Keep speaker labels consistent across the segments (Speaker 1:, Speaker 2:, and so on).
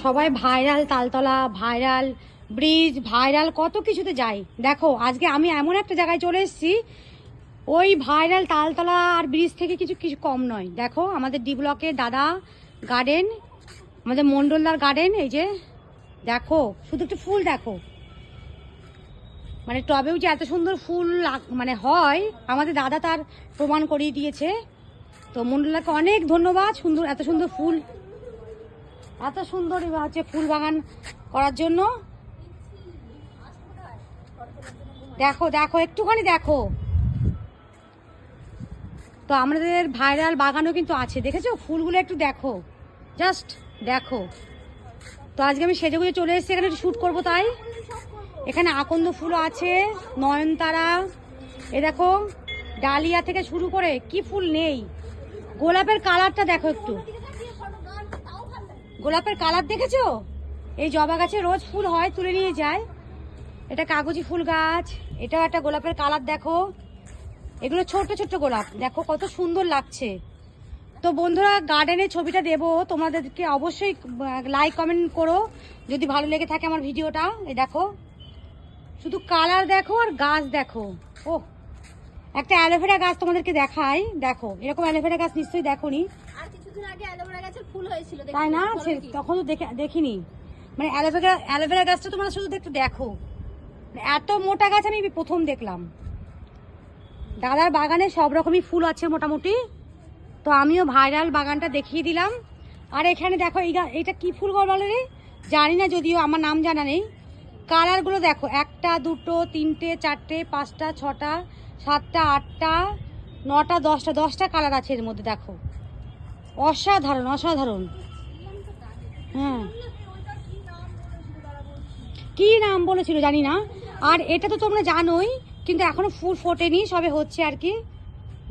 Speaker 1: সবাই viral Taltala, viral bridge, viral কত কিছুতে যাই। দেখো আজকে আমি এমন একটা জায়গায় চলে এসেছি, ওই ভাইরাল তালতলা আর ব্রিজ থেকে কিছু কিছু কম নয়। দেখো আমাদের ডি ব্লকের দাদা গার্ডেন, আমাদের মন্ডলদার গার্ডেন। এই যে দেখো, শুধু একটু ফুল দেখো, মানে টবেও যে এত সুন্দর ফুল মানে হয়, আমাদের দাদা তার প্রমাণ করিয়ে দিয়েছে। তো মন্ডলদাকে অনেক ধন্যবাদ, সুন্দর এত সুন্দর ফুল, এত সুন্দর হচ্ছে ফুল বাগান করার জন্য। দেখো দেখো একটুখানি দেখো, তো আমাদের ভাইরাল বাগানও কিন্তু আছে, দেখেছো ফুলগুলো একটু দেখো, জাস্ট দেখো। তো আজকে আমি সেজেগুজে চলে এসেছি এখানে একটু শ্যুট করবো, তাই এখানে আকন্দ ফুলও আছে, নয়নতারা, এ দেখো ডালিয়া থেকে শুরু করে কি ফুল নেই। গোলাপের কালারটা দেখো একটু, গোলাপের কালার দেখেছো? এই জবা গাছে রোজ ফুল হয়, তুলে নিয়ে যায়। এটা কাগজি ফুল গাছ, এটাও একটা গোলাপের কালার দেখো। এগুলো ছোট ছোট গোলাপ, দেখো কত সুন্দর লাগছে। তো বন্ধুরা গার্ডেনের ছবিটা দেবো তোমাদেরকে, অবশ্যই লাইক কমেন্ট করো যদি ভালো লেগে থাকে আমার ভিডিওটা। এই দেখো শুধু কালার দেখো আর গাছ দেখো। ও একটা অ্যালোভেরা গাছ তোমাদেরকে দেখাই, দেখো এরকম অ্যালোভেরা গাছ নিশ্চয়ই দেখোনি, তাই না? তখন তো দেখিনি, মানে অ্যালোভেরা গাছটা তোমরা শুধু একটু দেখো, এত মোটা গাছ আমি প্রথম দেখলাম। দাদার বাগানে সব রকমই ফুল আছে মোটামুটি, তো আমিও ভাইরাল বাগানটা দেখিয়ে দিলাম। আর এখানে দেখো এইটা কি ফুল বলো রে, জানি না, যদিও আমার নাম জানা নেই। কালারগুলো দেখো, 1টা 2টো 3টে 4টে 5টা 6টা 7টা 8টা 9টা 10টা কালার আছে এর মধ্যে, দেখো অসাধারণ অসাধারণ। হ্যাঁ কি নাম বলেছিল জানি না। আর এটা তো তোমরা জানোই, কিন্তু এখনো ফুল ফোটেনি, সবে হচ্ছে আর কি।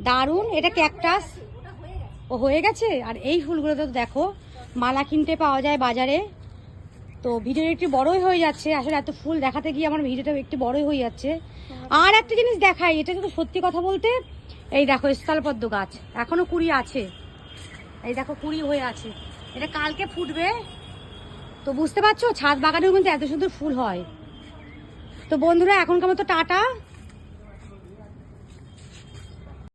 Speaker 1: দারুণ, এটা ক্যাকটাস, ও হয়ে গেছে। আর এই ফুলগুলো তো দেখো মালা কিনতে পাওয়া যায় বাজারে। তো ভিডিওটা একটু বড়ই হয়ে যাচ্ছে, আসলে এত ফুল দেখাতে গিয়ে আমার ভিডিওটা একটু বড়ই হয়ে যাচ্ছে। আর একটা জিনিস দেখাই, এটা তো সত্যি কথা বলতে, এই দেখো স্থলপদ্ম গাছ এখনো কুড়ি আছে, এই দেখো কুড়ি হয়ে আছে, এটা কালকে ফুটবে। তো বুঝতে পারছো ছাদ বাগানেও কিন্তু এত সুন্দর ফুল হয়। তো বন্ধুরা এখনকার মতো টাটা।